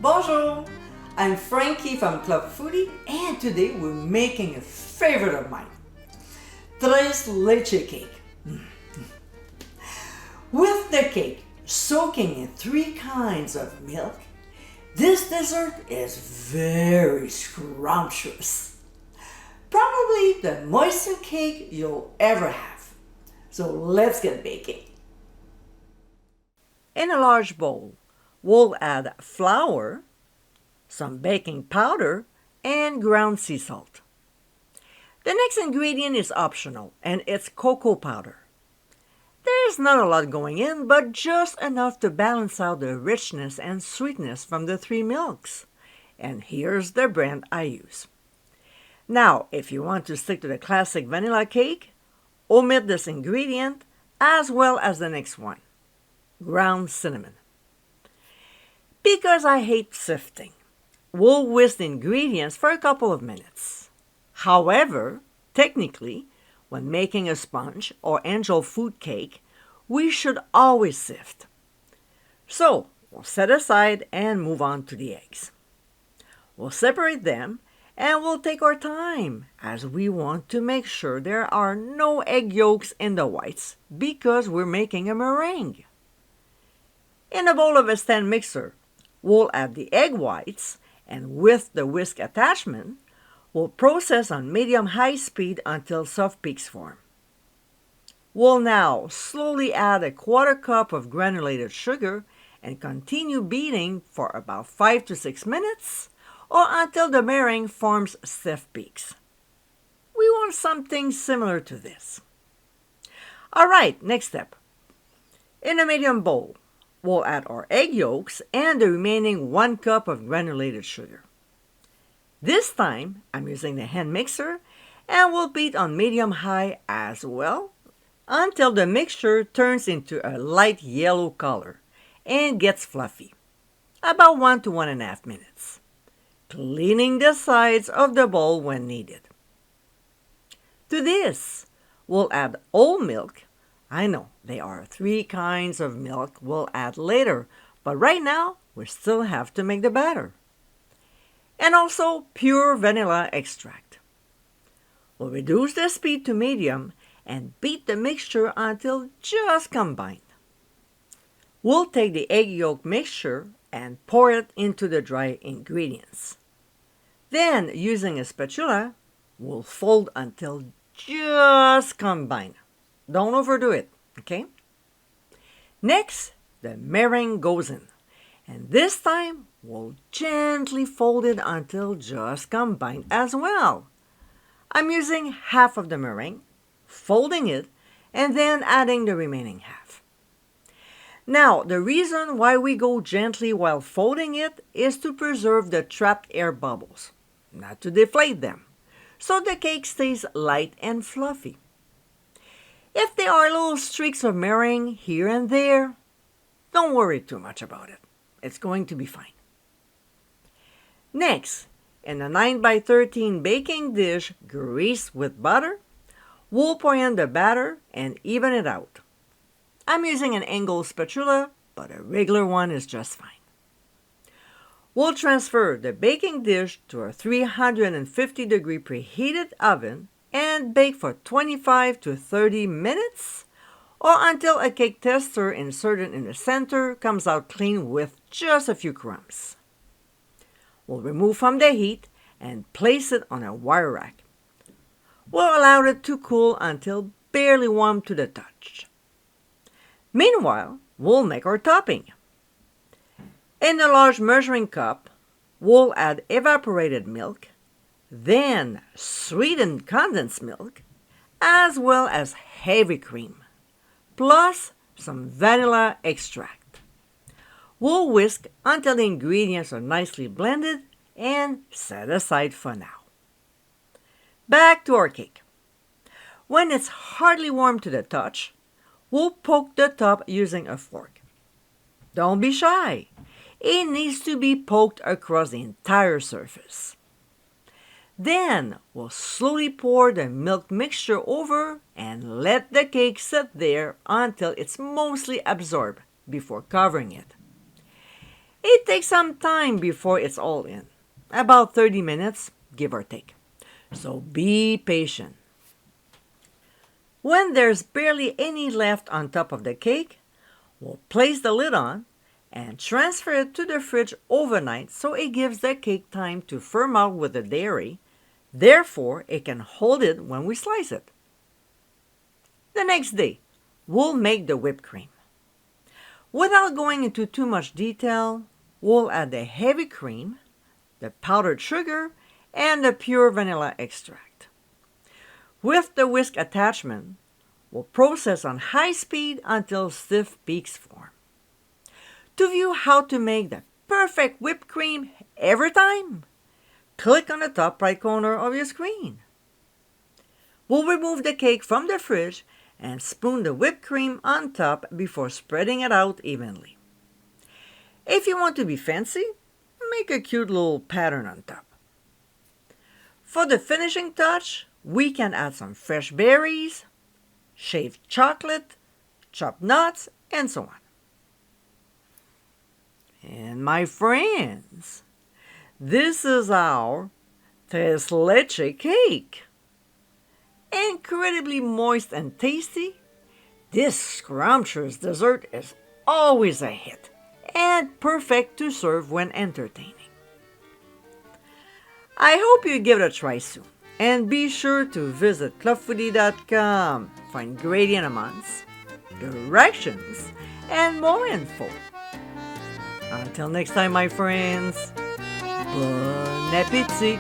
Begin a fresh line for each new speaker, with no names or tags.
Bonjour! I'm Frankie from Club Foodie, and today we're making a favorite of mine, Tres Leches Cake. With the cake soaking in 3 kinds of milk, this dessert is very scrumptious. Probably the moistest cake you'll ever have. So let's get baking. In a large bowl, we'll add flour, some baking powder, and ground sea salt. The next ingredient is optional, and it's cocoa powder. There's not a lot going in, but just enough to balance out the richness and sweetness from the 3 milks. And here's the brand I use. Now, if you want to stick to the classic vanilla cake, omit this ingredient as well as the next one, ground cinnamon. Because I hate sifting, we'll whisk the ingredients for a couple of minutes. However, technically, when making a sponge or angel food cake, we should always sift. So, we'll set aside and move on to the eggs. We'll separate them and we'll take our time as we want to make sure there are no egg yolks in the whites because we're making a meringue. In a bowl of a stand mixer, we'll add the egg whites, and with the whisk attachment, we'll process on medium-high speed until soft peaks form. We'll now slowly add a 1/4 cup of granulated sugar and continue beating for about 5 to 6 minutes or until the meringue forms stiff peaks. We want something similar to this. All right, next step. In a medium bowl, we'll add our egg yolks and the remaining 1 cup of granulated sugar. This time, I'm using the hand mixer and we'll beat on medium-high as well until the mixture turns into a light yellow color and gets fluffy, about 1 to 1.5 minutes, cleaning the sides of the bowl when needed. To this, we'll add whole milk. I know there are 3 kinds of milk we'll add later, but right now we still have to make the batter. And also pure vanilla extract. We'll reduce the speed to medium and beat the mixture until just combined. We'll take the egg yolk mixture and pour it into the dry ingredients. Then, using a spatula, we'll fold until just combined. Don't overdo it, okay? Next, the meringue goes in. And this time, we'll gently fold it until just combined as well. I'm using half of the meringue, folding it, and then adding the remaining half. Now, the reason why we go gently while folding it is to preserve the trapped air bubbles, not to deflate them, so the cake stays light and fluffy. If there are little streaks of meringue here and there, don't worry too much about it. It's going to be fine. Next, in a 9x13 baking dish greased with butter, we'll pour in the batter and even it out. I'm using an angled spatula, but a regular one is just fine. We'll transfer the baking dish to a 350-degree preheated oven and bake for 25 to 30 minutes or until a cake tester inserted in the center comes out clean with just a few crumbs. We'll remove from the heat and place it on a wire rack. We'll allow it to cool until barely warm to the touch. Meanwhile, we'll make our topping. In a large measuring cup, we'll add evaporated milk, then sweetened condensed milk, as well as heavy cream, plus some vanilla extract. We'll whisk until the ingredients are nicely blended and set aside for now. Back to our cake. When it's hardly warm to the touch, we'll poke the top using a fork. Don't be shy. It needs to be poked across the entire surface. Then we'll slowly pour the milk mixture over and let the cake sit there until it's mostly absorbed before covering it. It takes some time before it's all in, about 30 minutes, give or take. So be patient. When there's barely any left on top of the cake, we'll place the lid on and transfer it to the fridge overnight so it gives the cake time to firm out with the dairy. Therefore, it can hold it when we slice it. The next day, we'll make the whipped cream. Without going into too much detail, we'll add the heavy cream, the powdered sugar, and the pure vanilla extract. With the whisk attachment, we'll process on high speed until stiff peaks form. To view how to make the perfect whipped cream every time, click on the top right corner of your screen. We'll remove the cake from the fridge and spoon the whipped cream on top before spreading it out evenly. If you want to be fancy, make a cute little pattern on top. For the finishing touch, we can add some fresh berries, shaved chocolate, chopped nuts, and so on. And my friends, this is our Tres Leches Cake. Incredibly moist and tasty, this scrumptious dessert is always a hit and perfect to serve when entertaining. I hope you give it a try soon, and be sure to visit clubfoodie.com for ingredient amounts, directions, and more info. Until next time, my friends, bon appétit!